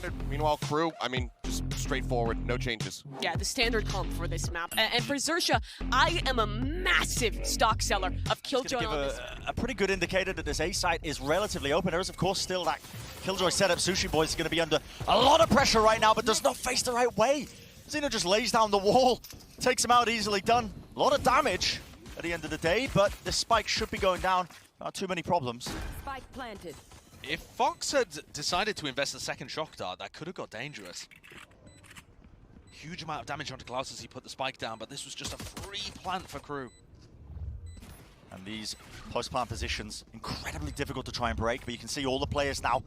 standard. Meanwhile, Crew, I mean, just straightforward, no changes. Yeah, the standard comp for this map. And for XERXIA, I am a massive stock seller of Killjoy on this. A pretty good indicator that this A site is relatively open. There is, of course, still that Killjoy setup. Sushiboys is going to be under a lot of pressure right now, but does not face the right way. Mazino just lays down the wall, takes him out easily done. A lot of damage at the end of the day, but the spike should be going down. Not too many problems. Spike planted. If foxz had decided to invest the second shock dart, that could have got dangerous. Huge amount of damage onto Klaus as he put the spike down, but this was just a free plant for Crew. And these post-plant positions, incredibly difficult to try and break, but you can see all the players now.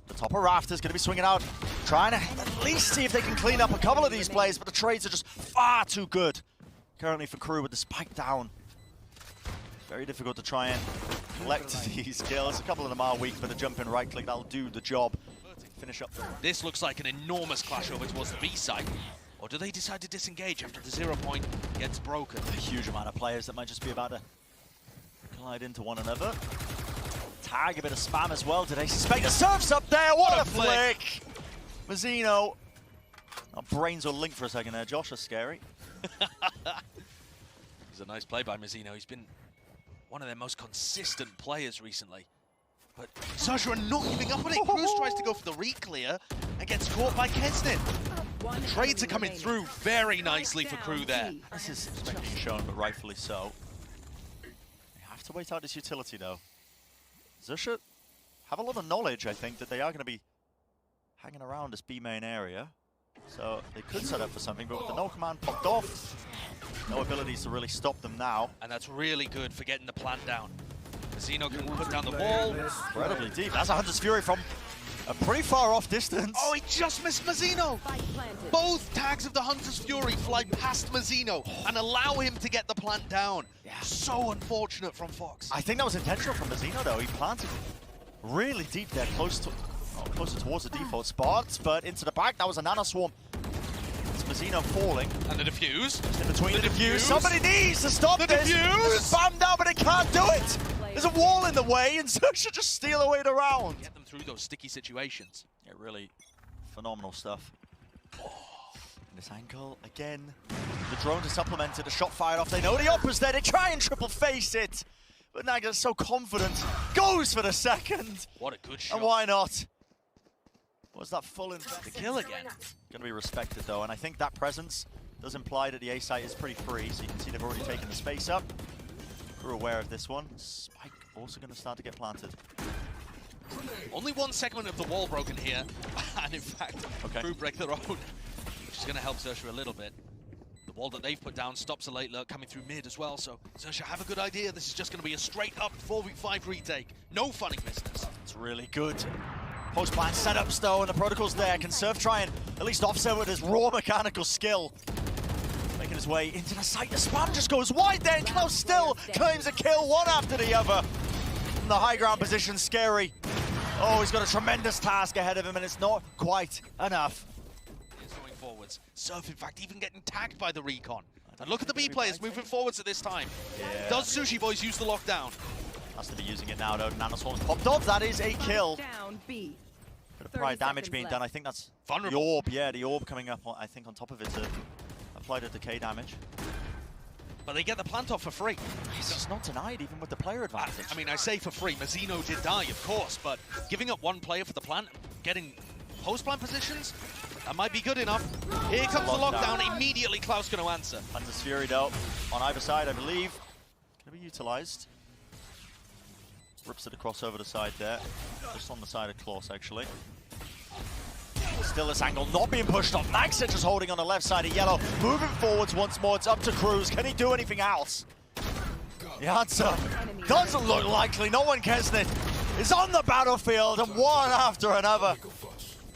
The top of rafters going to be swinging out, trying to at least see if they can clean up a couple of these players, but the trades are just far too good currently for Crew with the spike down. Very difficult to try and collect these kills. A couple of them are weak, but the jump in right click, that'll do the job. Finish up the... This looks like an enormous clash over towards the B site. Or do they decide to disengage after the 0 point gets broken? A huge amount of players that might just be about to collide into one another. Tag, a bit of spam as well. Did they suspect the surf's up there? What a flick! Mazino. Our brains were linked for a second there. Josh, that's scary. It's a nice play by Mazino. He's been one of their most consistent players recently. But XERXIA are not giving up on it. Crws tries to go for the re-clear and gets caught by Keznit. Trades are coming through very nicely for Crew there. This is being shown, but rightfully so. They have to wait out this utility, though. XERXIA have a lot of knowledge, I think, that they are going to be hanging around this B main area. So they could set up for something, but with the null command popped off, no abilities to really stop them now. And that's really good for getting the plant down. Mazino can put down the wall. Incredibly deep. That's a Hunter's Fury from a pretty far off distance. Oh, he just missed Mazino. Both tags of the Hunter's Fury fly past Mazino and allow him to get the plant down. Yeah. So unfortunate from foxz. I think that was intentional from Mazino, though. He planted really deep there, closer towards the default spots, but into the back. That was a nano swarm. It's Mazino falling. And the defuse. Just in between the defuse. Somebody needs to stop this. Defuse. Spammed out, but it can't do it. There's a wall in the way, and XERXIA just steal away the round. Get them through those sticky situations. Yeah, really phenomenal stuff. In this angle, again, the drone to supplement it, a shot fired off. They know the opera's there, they try and triple face it. But NagZet's so confident, goes for the second. What a good shot. And why not? Was that full in the kill again? Gonna be respected though, and I think that presence does imply that the A site is pretty free, so you can see they've already taken the space up. We're aware of this one. Spike also gonna start to get planted. Only one segment of the wall broken here, and in fact, Crew break their own, which is gonna help XERXIA a little bit. The wall that they've put down stops a late lurk coming through mid as well, so XERXIA have a good idea. This is just gonna be a straight up 4v5 retake. No funning business. It's really good. Post-plant setups though, and the protocol's there. Can Surf try and at least offset with his raw mechanical skill? Making his way into the site. The spam just goes wide there, and Klaus still claims a kill, one after the other. From the high ground position, sScary. Oh, he's got a tremendous task ahead of him, and it's not quite enough. He's going forwards. Surf, in fact, even getting tagged by the recon. And look at the B players moving forwards at this time. Yeah. Does Sushiboys use the lockdown? Has to be using it now, though. Nanoswarm's popped off. That is a kill. Down B. Bit of prior damage being done. I think that's vulnerable. The orb. Yeah, the orb coming up, I think, on top of it to apply the decay damage. But they get the plant off for free. It's not denied, even with the player advantage. I mean, I say for free. Mazino did die, of course, but giving up one player for the plant, getting post-plant positions, that might be good enough. Here comes the lockdown. Immediately, Klaus going to answer. Hunter's Fury, though, on either side, I believe. Going to be utilized. Rips it across over the side there. Just on the side of Klaus, actually. Still this angle not being pushed off. NagZet just holding on the left side of yellow. Moving forwards once more. It's up to Crws. Can he do anything else? The answer doesn't look likely. No one Keznit is on the battlefield, and one after another.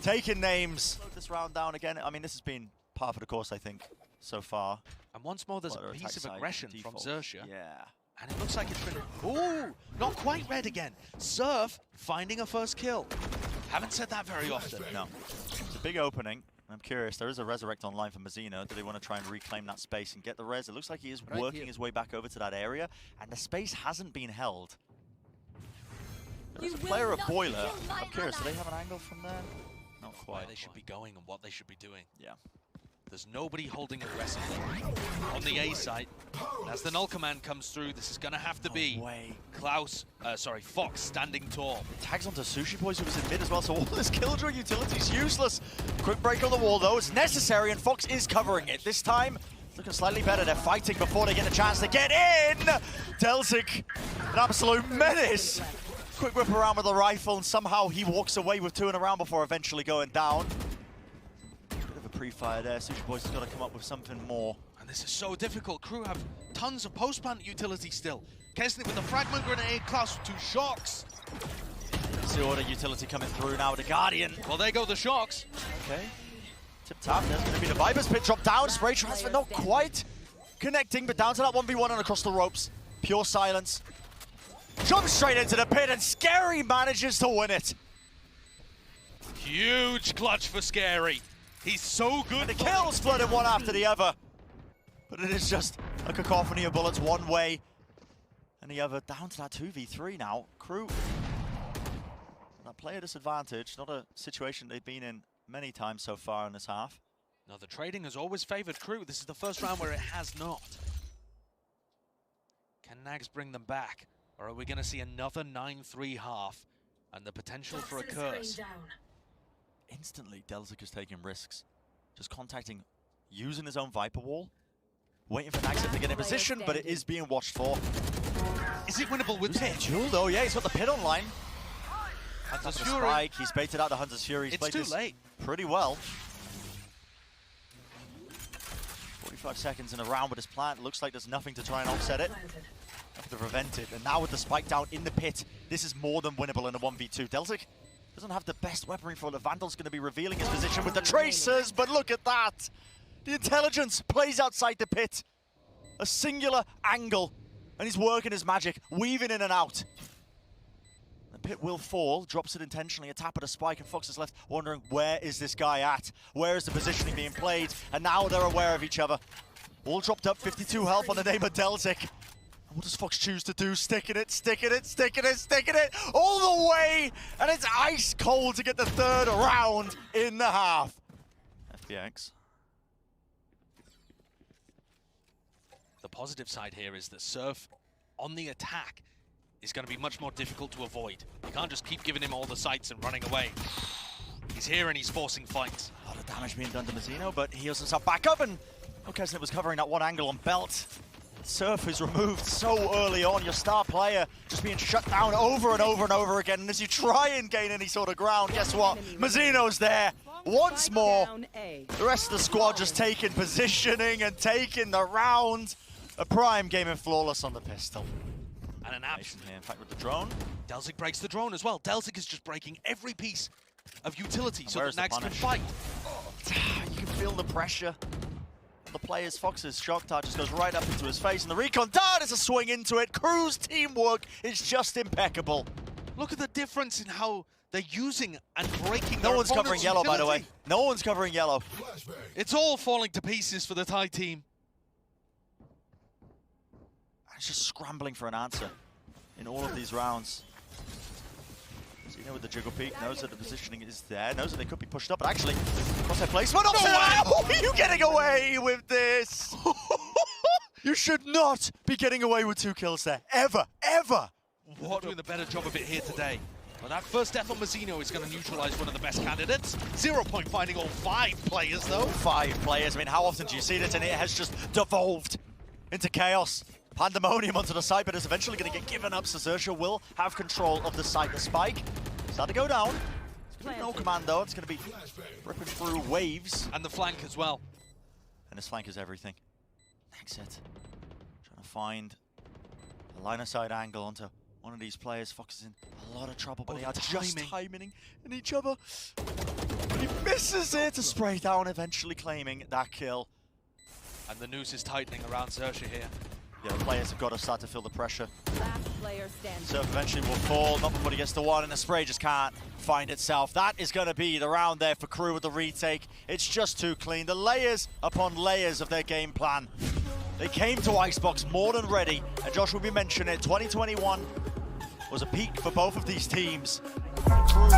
Taking names. This round down again. I mean, this has been par for the course, I think, so far. And once more, there's a piece of aggression from XERXIA. Yeah. And it looks like it's been... Ooh, not quite red again. Surf finding a first kill. Haven't said that very often. No. It's a big opening. I'm curious, there is a resurrect online for Mazino. Do they want to try and reclaim that space and get the res? It looks like he is working his way back over to that area, and the space hasn't been held. There's a player of Boiler. I'm curious, do they have an angle from there? Not where quite. they should be going and what they should be doing. Yeah. There's nobody holding aggressively on the A site. And as the null command comes through, this is going to have to be foxz standing tall. Tags onto Sushiboys, who was in mid as well, so all this Killjoy utility is useless. Quick break on the wall, though. It's necessary, and foxz is covering it. This time, it's looking slightly better. They're fighting before they get a chance to get in. TenZ, an absolute menace. Quick whip around with the rifle, and somehow he walks away with 2 in a round before eventually going down. Pre-fire there. Sushiboys has got to come up with something more. And this is so difficult. Crew have tons of post-plant utility still. Keznit with the fragment grenade, Klaus with 2 shocks. See order utility coming through now with the Guardian. Well, there go the shocks. Okay. Tip tap. There's going to be the Viper's pit drop down. Spray transfer not quite connecting, but down to that 1v1 and across the ropes. Pure silence. Jumps straight into the pit, and sScary manages to win it. Huge clutch for sScary. He's so good. And the kills flooding one after the other. But it is just a cacophony of bullets one way and the other. Down to that 2v3 now. Crew, that player disadvantage, not a situation they've been in many times so far in this half. No, the trading has always favored Crew. This is the first round where it has not. Can Nags bring them back? Or are we going to see another 9-3 half and the potential for a curse? Instantly, TenZ is taking risks. Just contacting, using his own Viper wall. Waiting for NagZet to get in position, but it is being watched for. Is it winnable with Pit? Duel though, yeah, he's got the pit online. Hunter's Fury. Fury. Spike. He's baited out the Hunter's Fury. He's It's played too this late. pretty well. 45 seconds in a round with his plant. Looks like there's nothing to try and offset it. Have to prevent it. And now with the spike down in the pit, this is more than winnable in a 1v2. TenZ doesn't have the best weaponry for it. The Vandal's going to be revealing his position with the tracers, but look at that! The intelligence plays outside the pit. A singular angle, and he's working his magic, weaving in and out. The pit will fall, drops it intentionally, a tap at a spike, and foxz is left wondering, where is this guy at? Where is the positioning being played? And now they're aware of each other. All dropped up, 52 health on the name of TenZ. What does foxz choose to do? Sticking it, sticking it, sticking it, sticking it, all the way! And it's ice cold to get the 3rd round in the half. FBX. The positive side here is that Surf on the attack is going to be much more difficult to avoid. You can't just keep giving him all the sights and running away. He's here and he's forcing fights. A lot of damage being done to Mazino, but he heals himself back up, and Keznit was covering that one angle on Belt. Surf is removed so early on, your star player just being shut down over and over and over again, and as you try and gain any sort of ground, guess what? Mazino's there once more. The rest of the squad just taking positioning and taking the round. A prime gaming flawless on the pistol. And an absent here, in fact, with the drone. TenZ breaks the drone as well. TenZ is just breaking every piece of utility so where's that the Nags can punish? fight. You can feel the pressure. The players, foxz's shock dart just goes right up into his face, and the recon dart is a swing into it. Crws' teamwork is just impeccable. Look at the difference in how they're using and breaking No their one's covering opponent's yellow, by the way. utility. No one's covering yellow. It's all falling to pieces for the Thai team. It's just scrambling for an answer in all of these rounds. Mazino with the jiggle peek, knows that the positioning is there, knows that they could be pushed up, but actually, what's their placement? Oh, how are you getting away with this? You should not be getting away with 2 kills there, ever, ever. What doing the better job of it here today? Well, that first death on Mazino is going to neutralize one of the best candidates. 0 point finding all 5 players, though. 5 players, I mean, how often do you see this? And it has just devolved into chaos. Pandemonium onto the site, but it's eventually going to get given up, so XERXIA will have control of the site. The spike start to go down. It's going to be no command, though. It's going to be ripping through waves. And the flank as well. And this flank is everything. NagZet trying to find a line-of-sight angle onto one of these players. foxz is in a lot of trouble, but they are just timing in each other. And he misses it to spray down, eventually claiming that kill. And the noose is tightening around XERXIA here. Yeah, the players have got to start to feel the pressure. Last player standing. Surf eventually will fall, not before he gets to 1, and the spray just can't find itself. That is going to be the round there for Crew with the retake. It's just too clean. The layers upon layers of their game plan. They came to Icebox more than ready, and Josh will be mentioning it. 2021 was a peak for both of these teams. Crew